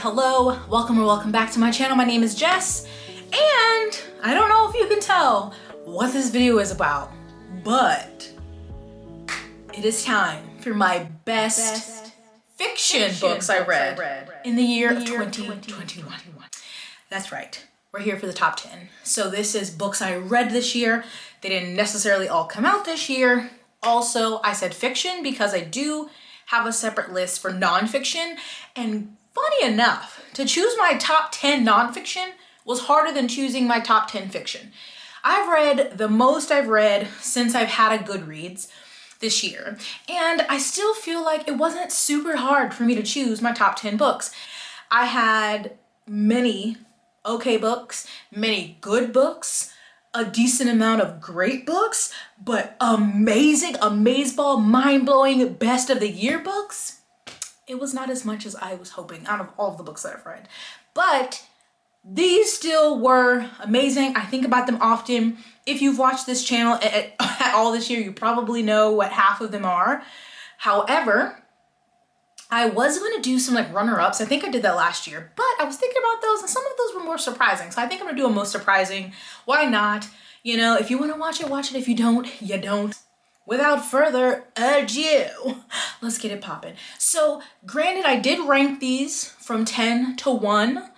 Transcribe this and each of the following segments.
hello, welcome or welcome back to my channel. My name is Jess, and I don't know if you can tell what this video is about, but it is time for my best fiction books I read in the year of 2021. That's right, we're here for the top 10. So this is books I read this year. They didn't necessarily all come out this year. Also, I said fiction because I do have a separate list for nonfiction, and funny enough, to choose my top 10 nonfiction was harder than choosing my top 10 fiction. I've read the most I've read since I've had a Goodreads this year, and I still feel like it wasn't super hard for me to choose my top 10 books. I had many okay books, many good books, a decent amount of great books, but amazing, amazeball, mind-blowing, best of the year books, it was not as much as I was hoping out of all of the books that I've read. But these still were amazing. I think about them often. If you've watched this channel at all this year, you probably know what half of them are. However, I was going to do some like runner-ups. I think I did that last year, but I was thinking about those and some of those were more surprising. So I think I'm gonna do a most surprising. Why not? You know, if you want to watch it, watch it. If you don't, you don't. Without further ado, let's get it popping. So granted, I did rank these from 10 to 1.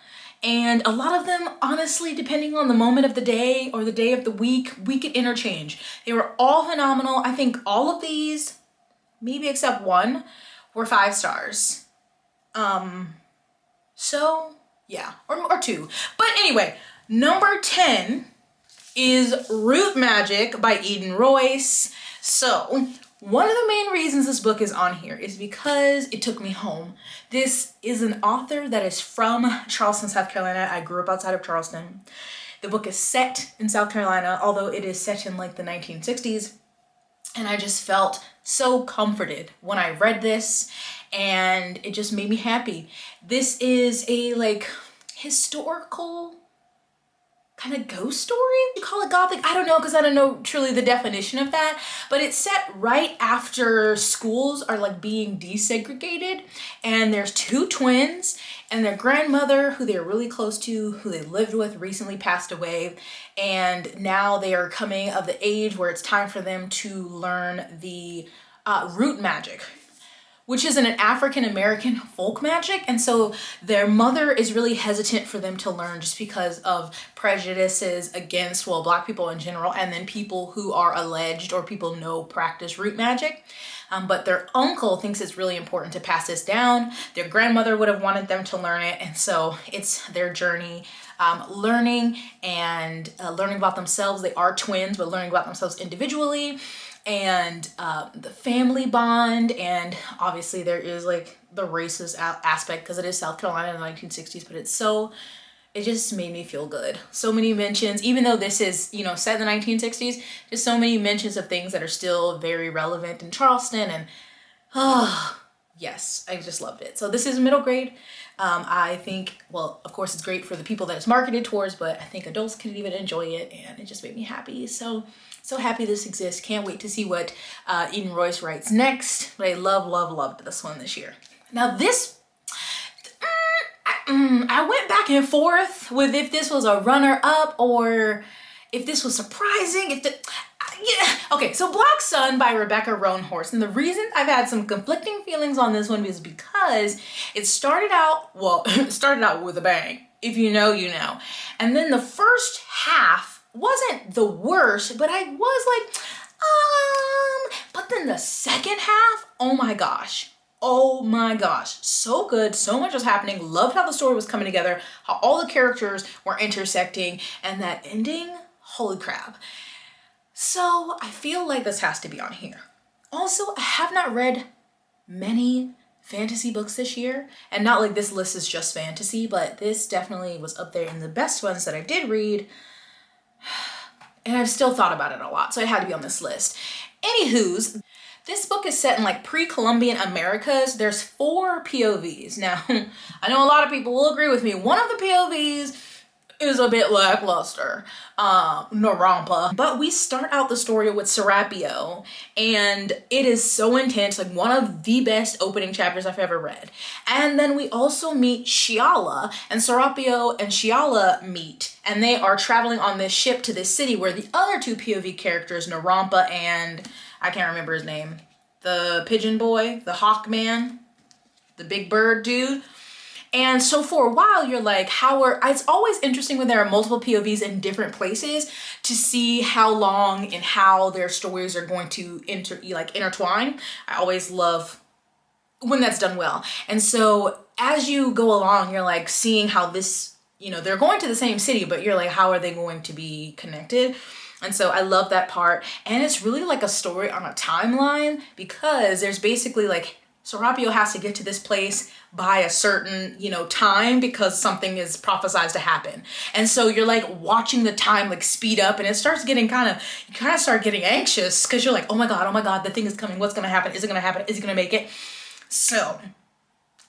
And a lot of them, honestly, depending on the moment of the day or the day of the week, we could interchange. They were all phenomenal. I think all of these, maybe except one, were 5 stars. So yeah, or 2. But anyway, number 10 is Root Magic by Eden Royce. So one of the main reasons this book is on here is because it took me home. This is an author that is from Charleston, South Carolina. I grew up outside of Charleston. The book is set in South Carolina, although it is set in like the 1960s. And I just felt so comforted when I read this, and it just made me happy. This is a like historical kind of ghost story. You call it gothic? I don't know, because I don't know truly the definition of that, but it's set right after schools are like being desegregated, and there's 2 twins and their grandmother, who they're really close to, who they lived with, recently passed away, and now they are coming of the age where it's time for them to learn the root magic, which is an African-American folk magic. And so their mother is really hesitant for them to learn just because of prejudices against, well, Black people in general, and then people who are alleged or people know practice root magic. But their uncle thinks it's really important to pass this down. Their grandmother would have wanted them to learn it. And so it's their journey learning about themselves. They are twins, but learning about themselves individually, and the family bond. And obviously there is like the racist aspect because it is South Carolina in the 1960s, but it just made me feel good. So many mentions, even though this is, you know, set in the 1960s, just so many mentions of things that are still very relevant in Charleston. And yes, I just loved it. So this is middle grade. I think, well, of course it's great for the people that it's marketed towards, but I think adults can even enjoy it, and it just made me happy. So happy this exists. Can't wait to see what Eden Royce writes next. But I loved this one this year. Now this, I went back and forth with if this was a runner-up or if this was surprising. Yeah. Okay, so Black Sun by Rebecca Roanhorse. And the reason I've had some conflicting feelings on this one is because it started out with a bang. If you know, you know. And then the first half wasn't the worst, but I was like, but then the second half, oh my gosh, so good. So much was happening. Loved how the story was coming together, how all the characters were intersecting, and that ending, holy crap. So I feel like this has to be on here. Also, I have not read many fantasy books this year, and not like this list is just fantasy, but this definitely was up there in the best ones that I did read. And I've still thought about it a lot, so it had to be on this list. Anywho's, this book is set in like pre-Columbian Americas. There's 4 POVs. Now, I know a lot of people will agree with me. One of the POVs is a bit lackluster, Narampa. But we start out the story with Serapio, and it is so intense, like one of the best opening chapters I've ever read. And then we also meet Shiala, and Serapio and Shiala meet, and they are traveling on this ship to this city where the other two POV characters, Narampa and, I can't remember his name, the pigeon boy, the hawk man, the big bird dude. And so for a while, you're like, it's always interesting when there are multiple POVs in different places to see how long and how their stories are going to intertwine. I always love when that's done well. And so as you go along, you're like seeing how this, they're going to the same city, but you're like, how are they going to be connected? And so I love that part. And it's really like a story on a timeline, because there's basically like, Serapio has to get to this place by a certain, time, because something is prophesied to happen. And so you're like watching the time like speed up, and it starts getting you kind of start getting anxious, because you're like, oh my God, the thing is coming. What's going to happen? Is it going to happen? Is he going to make it? So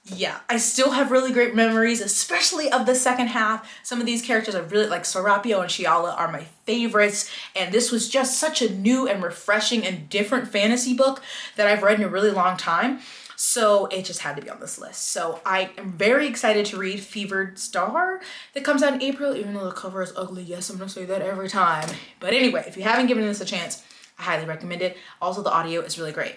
yeah, I still have really great memories, especially of the second half. Some of these characters I really like. Serapio and Shiala are my favorites, and this was just such a new and refreshing and different fantasy book that I've read in a really long time. So it just had to be on this list. So I am very excited to read Fevered Star that comes out in April, even though the cover is ugly. Yes, I'm gonna say that every time. But anyway, if you haven't given this a chance, I highly recommend it. Also, the audio is really great.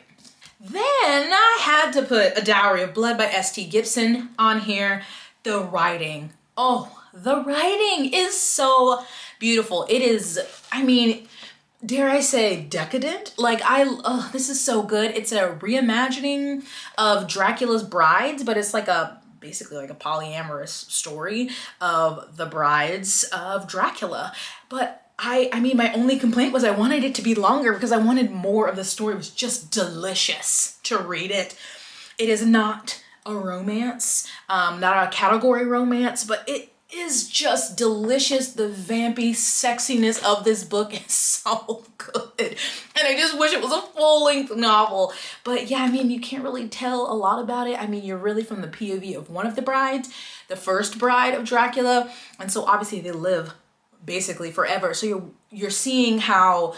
Then I had to put A Dowry of Blood by S.T. Gibson on here. The writing. Oh, the writing is so beautiful. It is, dare I say, decadent? Like, this is so good. It's a reimagining of Dracula's brides, but it's like basically like a polyamorous story of the brides of Dracula. But my only complaint was I wanted it to be longer, because I wanted more of the story. It was just delicious to read it. It is not a romance, not a category romance, but it is just delicious. The vampy sexiness of this book is so good. And I just wish it was a full-length novel. But yeah, you can't really tell a lot about it. You're really from the POV of one of the brides, the first bride of Dracula. And so obviously they live basically forever. So you're seeing how,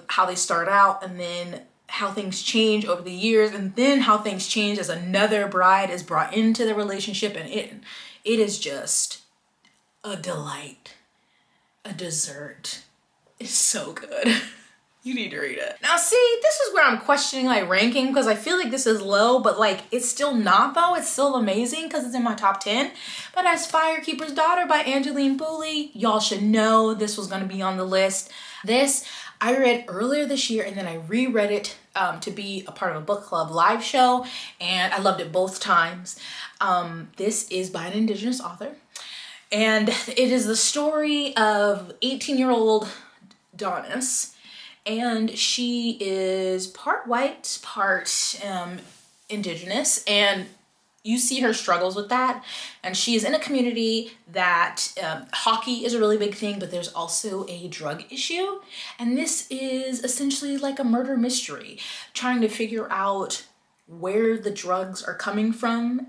how they start out, and then how things change over the years, and then how things change as another bride is brought into the relationship. And it is just a delight, a dessert. It's so good. You need to read it. Now see, this is where I'm questioning my ranking, because I feel like this is low, but like it's still not though. It's still amazing because it's in my top 10. But as Firekeeper's Daughter by Angeline Pooley, y'all should know this was gonna be on the list. This I read earlier this year, and then I reread it to be a part of a book club live show, and I loved it both times. This is by an Indigenous author, and it is the story of 18-year-old Donis, and she is part white, part Indigenous, and you see her struggles with that. And she is in a community that hockey is a really big thing, but there's also a drug issue. And this is essentially like a murder mystery, trying to figure out where the drugs are coming from.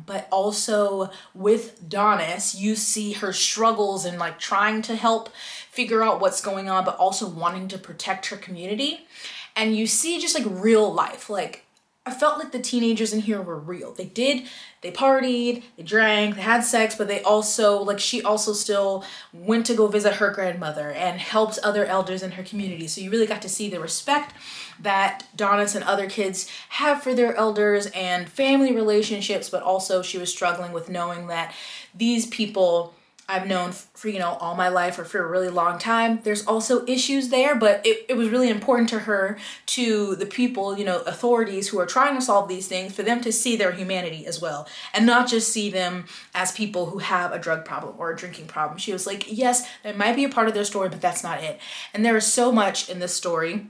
But also with Donis, you see her struggles in like trying to help figure out what's going on, but also wanting to protect her community. And you see just like real life, like I felt like the teenagers in here were real. They partied, they drank, they had sex, but they also, like, she also still went to go visit her grandmother and helped other elders in her community. So you really got to see the respect that Donis and other kids have for their elders and family relationships, but also she was struggling with knowing that these people I've known for, all my life or for a really long time. There's also issues there, but it was really important to her, to the people, authorities who are trying to solve these things, for them to see their humanity as well, and not just see them as people who have a drug problem or a drinking problem. She was like, yes, that might be a part of their story, but that's not it. And there is so much in this story.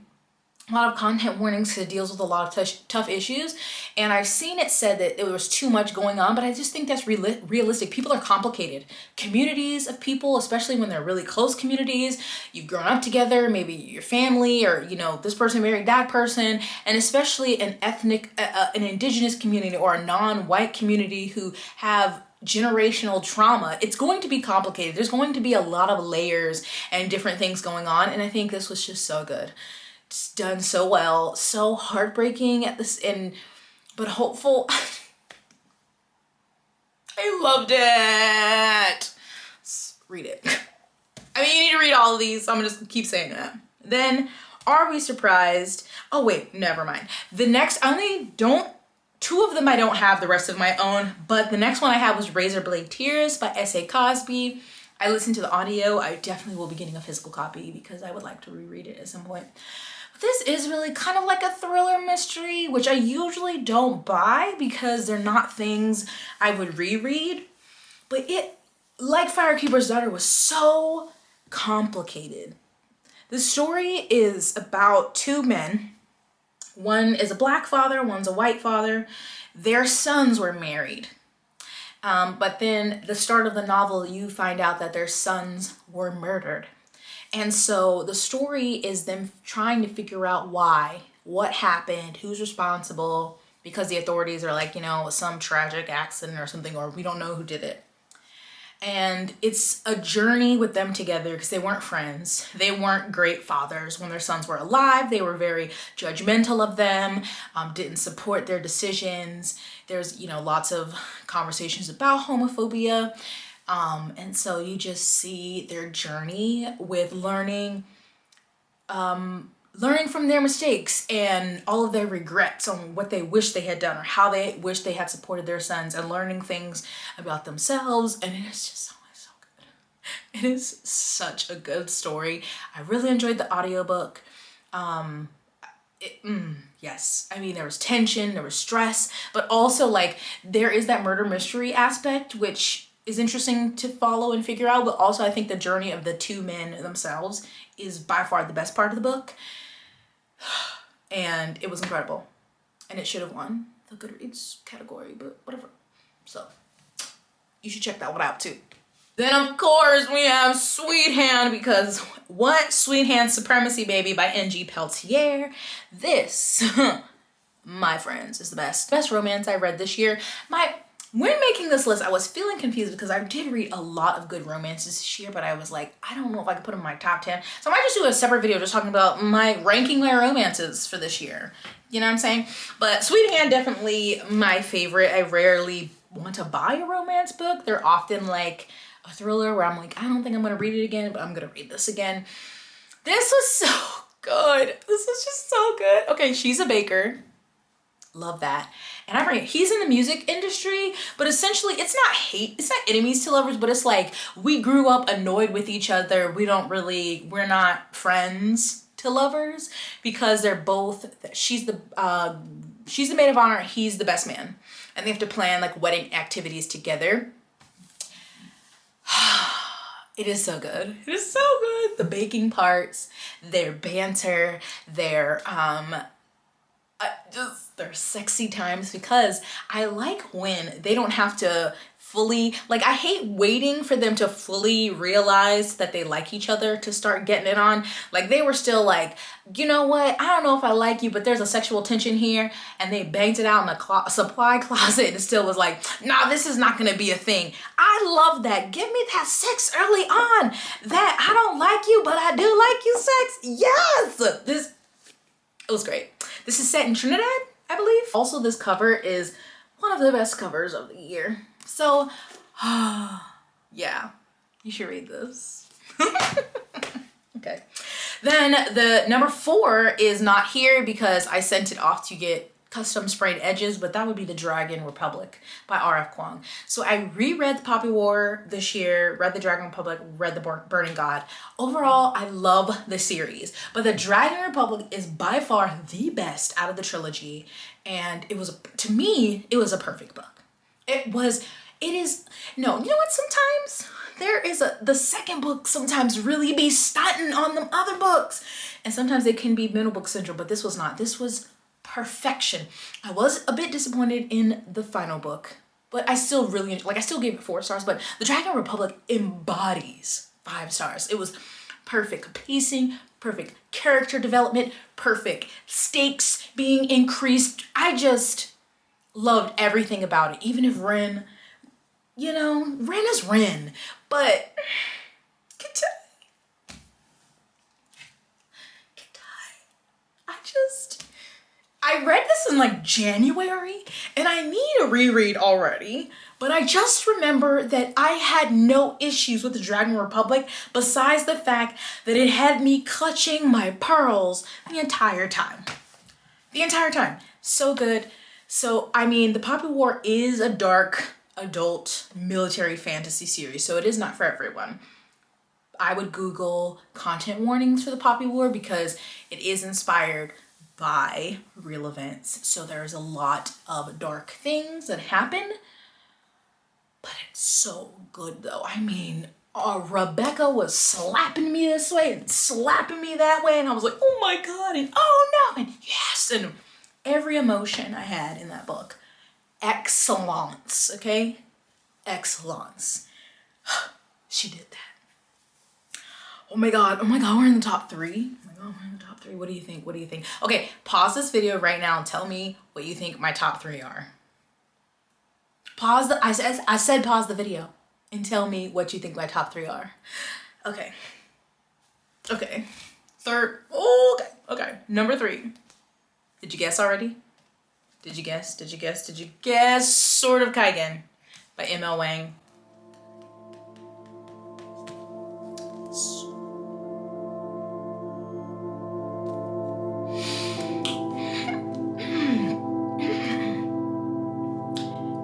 A lot of content warnings, because it deals with a lot of tough issues. And I've seen it said that there was too much going on, but I just think that's realistic. People are complicated. Communities of people, especially when they're really close communities, you've grown up together, maybe your family, or, this person married that person, and especially an ethnic, an indigenous community or a non-white community who have generational trauma. It's going to be complicated. There's going to be a lot of layers and different things going on, and I think this was just so good. It's done so well, so heartbreaking at this end, but hopeful. I loved it. Read it. I mean, you need to read all of these, so I'm gonna just keep saying that. Then, Are We Surprised? Oh wait, never mind. The next, two of them I don't have, the rest of my own, but the next one I have was Razor Blade Tears by S.A. Cosby. I listened to the audio. I definitely will be getting a physical copy because I would like to reread it at some point. But this is really kind of like a thriller mystery, which I usually don't buy because they're not things I would reread. But it, like Firekeeper's Daughter, was so complicated. The story is about two men. One is a black father, one's a white father. Their sons were married. But then the start of the novel, you find out that their sons were murdered. And so the story is them trying to figure out why, what happened, who's responsible, because the authorities are like, some tragic accident or something, or we don't know who did it. And it's a journey with them together because they weren't friends. They weren't great fathers. When their sons were alive, they were very judgmental of them, didn't support their decisions. There's, lots of conversations about homophobia. And so you just see their journey with learning from their mistakes and all of their regrets on what they wish they had done or how they wish they had supported their sons, and learning things about themselves. And it is just so good. It is such a good story. I really enjoyed the audiobook. Yes, I mean, there was tension, there was stress, but also like there is that murder mystery aspect, which is interesting to follow and figure out. But also I think the journey of the two men themselves is by far the best part of the book. And it was incredible. And it should have won the Goodreads category, but whatever. So you should check that one out too. Then of course we have Sweet Hand, because what? Sweet Hand Supremacy, baby, by N.G. Peltier. This, my friends, is the best romance I read this year. When making this list, I was feeling confused because I did read a lot of good romances this year, but I was like, I don't know if I could put them in my top 10. So I might just do a separate video just talking about ranking my romances for this year. You know what I'm saying? But Sweet Hand, definitely my favorite. I rarely want to buy a romance book. They're often like a thriller where I'm like, I don't think I'm going to read it again, but I'm going to read this again. This was so good. This was just so good. Okay, she's a baker. Love that. And he's in the music industry, but essentially it's not enemies to lovers, but it's like we grew up annoyed with each other. We're not friends to lovers because they're both, she's the maid of honor, he's the best man. And they have to plan like wedding activities together. It is so good. It is so good. The baking parts, their banter, their sexy times, because I like when they don't have to fully, like, I hate waiting for them to fully realize that they like each other to start getting it on. Like, they were still like, you know what, I don't know if I like you, but there's a sexual tension here, and they banged it out in the supply closet and still was like, nah, this is not gonna be a thing. I love that. Give me that sex early on. That I don't like you, but I do like you sex. Yes! It was great. This is set in Trinidad, I believe. Also, this cover is one of the best covers of the year. So, yeah, you should read this. Okay. Then the number 4 is not here because I sent it off to get custom sprayed edges, but that would be The Dragon Republic by R.F. Kuang. So I reread The Poppy War this year, read The Dragon Republic, read The Burning God. Overall, I love the series, but The Dragon Republic is by far the best out of the trilogy, and to me, it was a perfect book. You know what, sometimes the second book sometimes really be stunting on them other books, and sometimes it can be middle book syndrome, but this was not. This was perfection. I was a bit disappointed in the final book, but I still really, I still gave it 4 stars, but The Dragon Republic embodies 5 stars. It was perfect pacing, perfect character development, perfect stakes being increased. I just loved everything about it. Even if Ren you know, Ren is Ren, but I read this in like January and I need a reread already, but I just remember that I had no issues with the Dragon Republic besides the fact that it had me clutching my pearls the entire time. The entire time. So good. So, I mean, The Poppy War is a dark adult military fantasy series, so it is not for everyone. I would Google content warnings for The Poppy War because it is inspired by real events. So there's a lot of dark things that happen, but it's so good though. I mean, Rebecca was slapping me this way and slapping me that way, and I was like, oh my God, and oh no, and yes, and every emotion I had in that book. Excellence, okay? Excellence. She did that. Oh my God, we're in the top 3. Oh my God, we're in the top 3. What do you think? What do you think? Okay, pause this video right now and tell me what you think my top 3 are. I said pause the video and tell me what you think my top 3 are. Okay. Third, okay. Number 3. Did you guess already? Did you guess? Sword of Kaigen by M.L. Wang.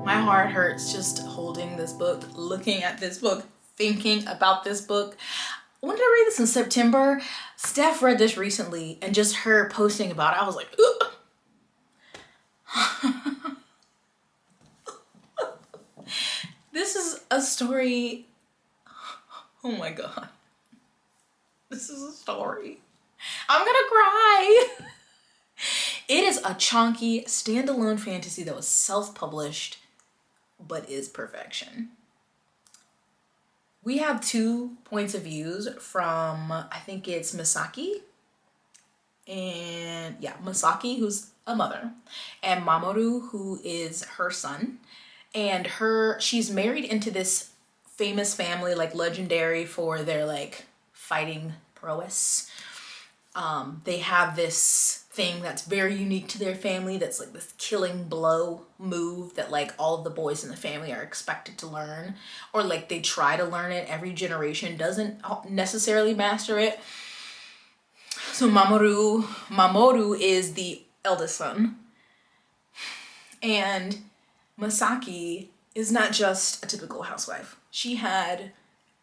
My heart hurts just holding this book, looking at this book, thinking about this book. When did I read this? In September? Steph read this recently, and just her posting about it, I was like, ugh. This is a story. Oh my God. This is a story. I'm gonna cry. It is a chunky, standalone fantasy that was self-published, but is perfection. We have 2 points of views from, I think it's Misaki. And yeah, Misaki, who's a mother, and Mamoru, who is her son. And she's married into this famous family, like legendary for their like fighting prowess. They have this thing that's very unique to their family that's like this killing blow move that like all of the boys in the family are expected to learn, or like they try to learn it. Every generation doesn't necessarily master it. So Mamoru is the eldest son, and Masaki is not just a typical housewife. She had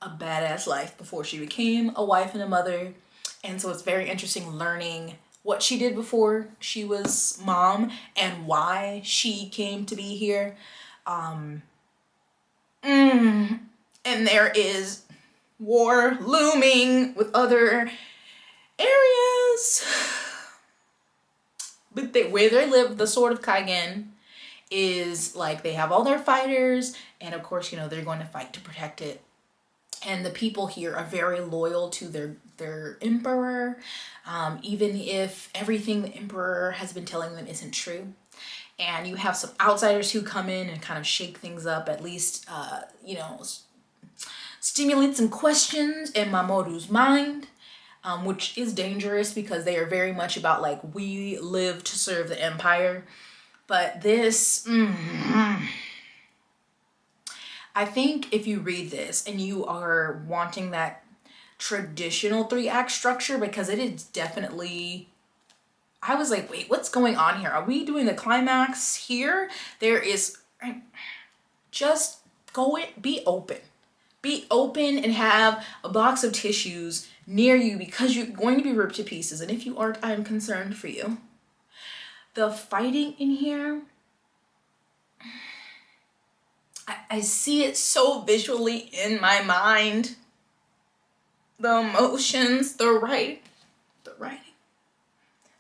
a badass life before she became a wife and a mother. And so it's very interesting learning what she did before she was mom and why she came to be here. And there is war looming with other areas. But where they live, the Sword of Kaigen, is like they have all their fighters, and of course, you know, they're going to fight to protect it. And the people here are very loyal to their emperor, even if everything the emperor has been telling them isn't true. And you have some outsiders who come in and kind of shake things up, at least, you know, stimulate some questions in Mamoru's mind, which is dangerous because they are very much about like, we live to serve the empire. But this, I think if you read this and you are wanting that traditional 3-act structure, because it is definitely, I was like, wait, what's going on here? Are we doing the climax here? There is, just go it, be open. Be open and have a box of tissues near you because you're going to be ripped to pieces. And if you aren't, I'm concerned for you. The fighting in here, I see it so visually in my mind. The emotions, the writing,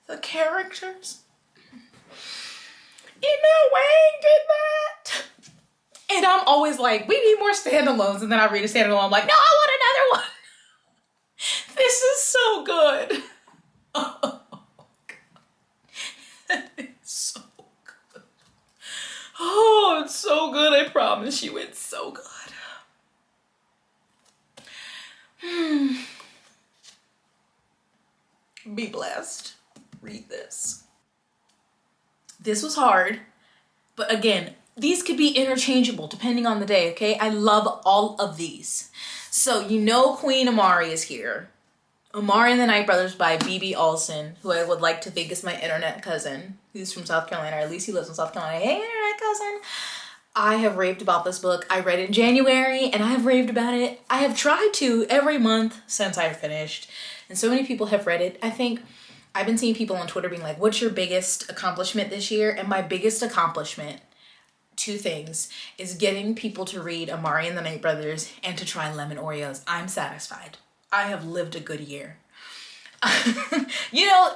the characters. Email Wang did that. And I'm always like, we need more standalones. And then I read a standalone, I'm like, no, I want another one. This is so good. Oh, God. It's so good. Oh, it's so good. I I promise you, it's so good. Be blessed. Read this. This was hard, but again, these could be interchangeable depending on the day, okay? I love all of these. So you know Queen Amari is here. Amari and the Night Brothers by B.B. Olson, who I would like to think is my internet cousin. He's from South Carolina, or at least he lives in South Carolina. Hey, internet cousin. I have raved about this book. I read it in January, and I have raved about it. I have tried to every month since I finished, and so many people have read it. I think I've been seeing people on Twitter being like, what's your biggest accomplishment this year? And my biggest accomplishment, two things, is getting people to read Amari and the Night Brothers and to try lemon Oreos. I'm satisfied. I have lived a good year. You know,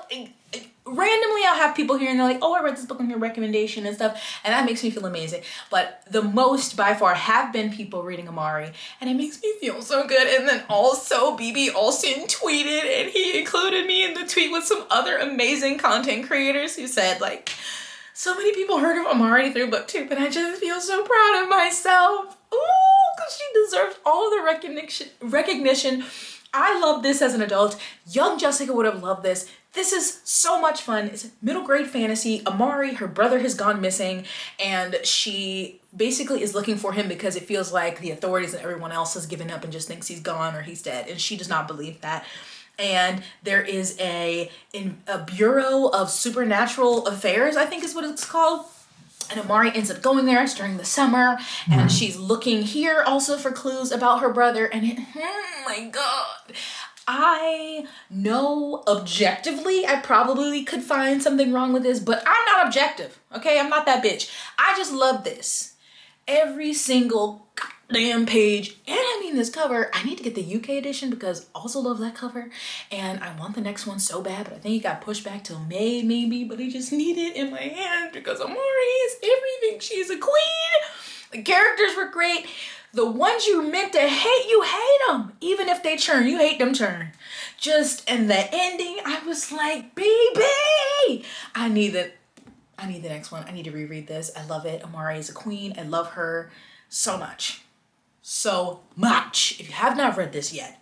randomly I'll have people here and they're like, oh, I read this book on your recommendation and stuff, and that makes me feel amazing. But the most by far have been people reading Amari, and it makes me feel so good. And then also BB Olson tweeted, and he included me in the tweet with some other amazing content creators who said, like, so many people heard of Amari through booktube, and I just feel so proud of myself. Ooh, because she deserves all the recognition. I love this as an adult. Young Jessica would have loved this. This is so much fun. It's middle grade fantasy. Amari, her brother has gone missing, and she basically is looking for him because it feels like the authorities and everyone else has given up and just thinks he's gone or he's dead, and she does not believe that. And there is a Bureau of Supernatural Affairs, I think is what it's called. And Amari ends up going there. It's during the summer, and she's looking here also for clues about her brother. And oh my God, I know objectively I probably could find something wrong with this, but I'm not objective, okay? I'm not that bitch. I just love this. Every single damn page, and I mean this cover. I need to get the UK edition because I also love that cover, and I want the next one so bad, but I think it got pushed back till May maybe, but I just need it in my hand because Amari is everything. She's a queen. The characters were great. The ones you meant to hate, you hate them. Even if they churn, you hate them churn. Just, and the ending, I was like, baby, I need the next one. I need to reread this. I love it. Amari is a queen. I love her so much. So much. If you have not read this yet,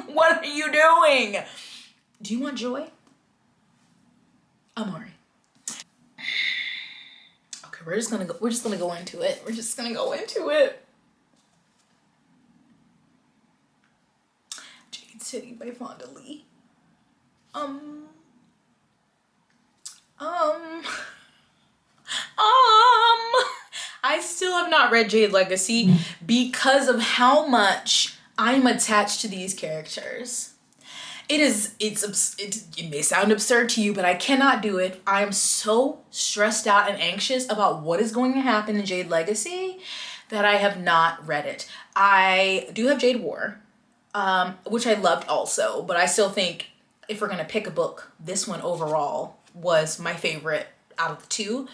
what are you doing? Do you want joy? Amari. Okay, we're just gonna go into it. We're just gonna go into it. Jade City by Fonda Lee. I still have not read Jade Legacy because of how much I'm attached to these characters. It may sound absurd to you, but I cannot do it. I am so stressed out and anxious about what is going to happen in Jade Legacy that I have not read it. I do have Jade War, which I loved also, but I still think if we're gonna pick a book, this one overall was my favorite out of the two.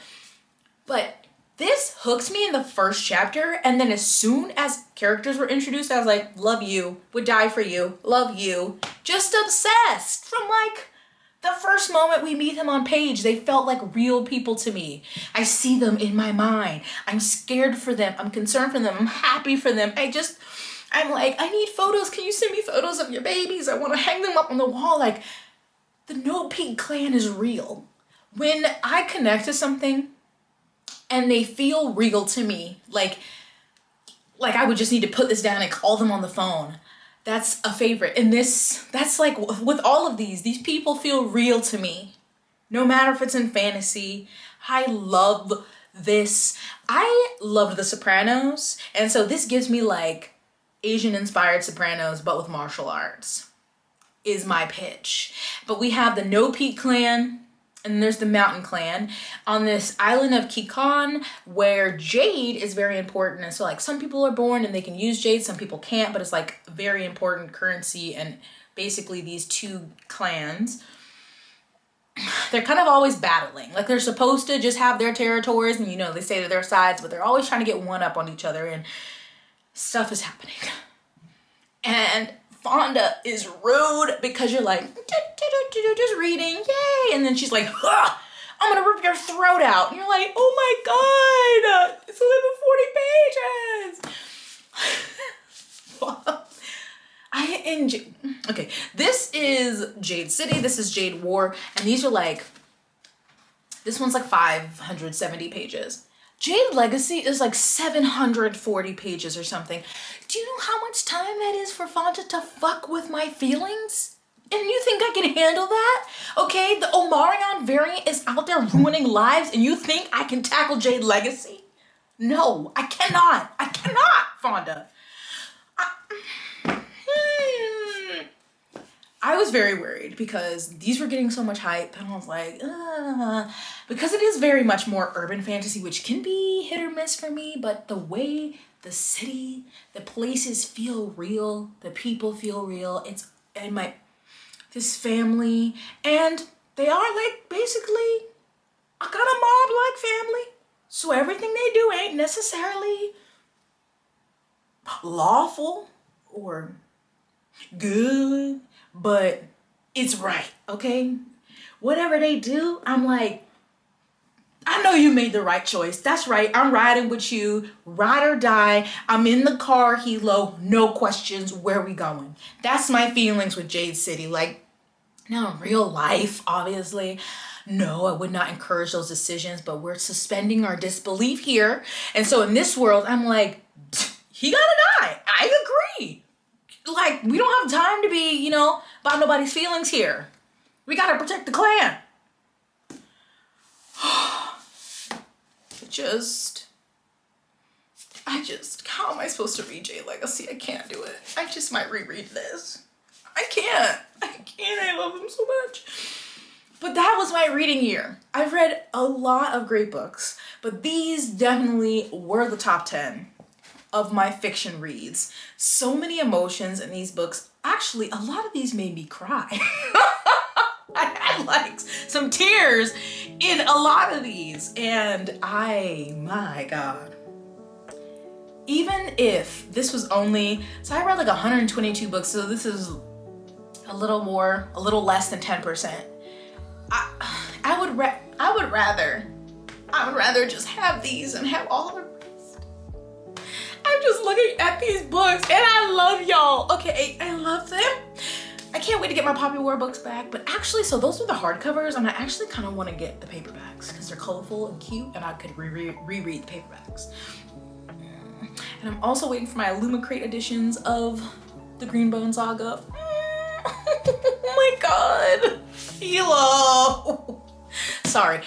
But this hooked me in the first chapter, and then as soon as characters were introduced, I was like, love you, would die for you, love you. Just obsessed from like the first moment we meet them on page. They felt like real people to me. I see them in my mind. I'm scared for them. I'm concerned for them. I'm happy for them. I'm like, I need photos. Can you send me photos of your babies? I want to hang them up on the wall. Like, the No Peak clan is real. When I connect to something and they feel real to me, like I would just need to put this down and call them on the phone. That's a favorite. And that's like with all of these people feel real to me. No matter if it's in fantasy. I love this. I loved The Sopranos. And so this gives me like Asian inspired Sopranos, but with martial arts is my pitch. But we have the No Peak clan, and there's the Mountain Clan on this island of Kaigen, where jade is very important. And so like some people are born and they can use jade, some people can't, but it's like very important currency. And basically these two clans, they're kind of always battling. Like they're supposed to just have their territories and, you know, they stay to their sides, but they're always trying to get one up on each other and stuff is happening. And Fonda is rude because you're like, just reading, yay. And then she's like, I'm gonna rip your throat out. And you're like, oh my God. So then reading, okay, this is Jade City, this is Jade War, and these are like, this one's like 570 pages. Jade Legacy is like 740 pages or something. Do you know how much time that is for Fonda to fuck with my feelings? And you think I can handle that? Okay, the Omarion variant is out there ruining lives, and you think I can tackle Jade Legacy? No, I cannot. I cannot, Fonda. I was very worried because these were getting so much hype, and I was like, because it is very much more urban fantasy, which can be hit or miss for me, but the way the city, the places feel real, the people feel real, it's, and this family, and they are like basically a kind of mob-like family, so everything they do ain't necessarily lawful or good, but it's right, okay? Whatever they do, I'm like, I know you made the right choice. That's right, I'm riding with you, ride or die. I'm in the car, Hilo, no questions, where we going? That's my feelings with Jade City. Like, now in real life, obviously, no, I would not encourage those decisions, but we're suspending our disbelief here. And so in this world, I'm like, he gotta die. I agree. Like, we don't have time to be, you know, about nobody's feelings here. We gotta protect the clan. How am I supposed to read Jade Legacy? I can't do it. I just might reread this. I can't. I love him so much. But that was my reading year. I've read a lot of great books, but these definitely were the top 10 of my fiction reads. So many emotions in these books. Actually, a lot of these made me cry. I had like some tears in a lot of these, and my God. Even if this was only, so I read like 122 books, so this is a little less than 10%. I would rather just have these and have all of the rest. I'm just looking at these books and I love y'all. Okay, I love them. I can't wait to get my Poppy War books back, but actually, so those are the hardcovers, and I actually kind of want to get the paperbacks because they're colorful and cute, and I could reread the paperbacks. And I'm also waiting for my Illumicrate editions of the Greenbone Saga. Oh my God, Hilo. Sorry,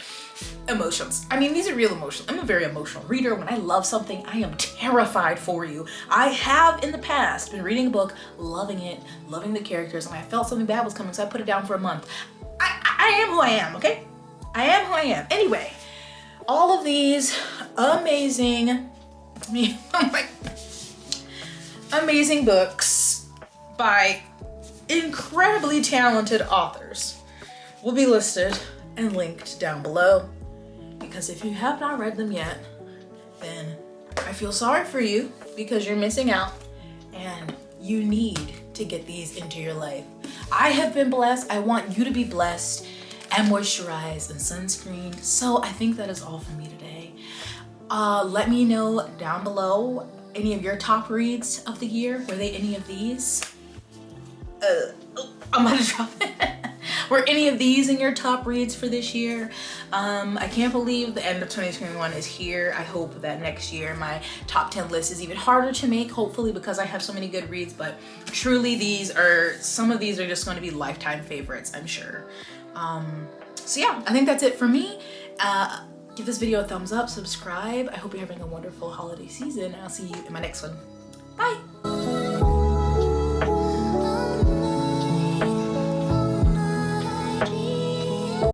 emotions. I mean, these are real emotions. I'm a very emotional reader. When I love something, I am terrified for you. I have in the past been reading a book, loving it, loving the characters, and I felt something bad was coming, so I put it down for a month. I am who I am, okay? I am who I am. Anyway, all of these amazing books by incredibly talented authors will be listed and linked down below, because if you have not read them yet, then I feel sorry for you because you're missing out and you need to get these into your life. I have been blessed. I want you to be blessed and moisturized and sunscreened. So I think that is all for me today. Let me know down below any of your top reads of the year. Were they any of these? I'm gonna drop it. Were any of these in your top reads for this year? I can't believe the end of 2021 is here. I hope that next year my top 10 list is even harder to make, hopefully, because I have so many good reads, but truly some of these are just going to be lifetime favorites, I'm sure. So yeah, I think that's it for me. Give this video a thumbs up, subscribe. I hope you're having a wonderful holiday season, and I'll see you in my next one. Bye.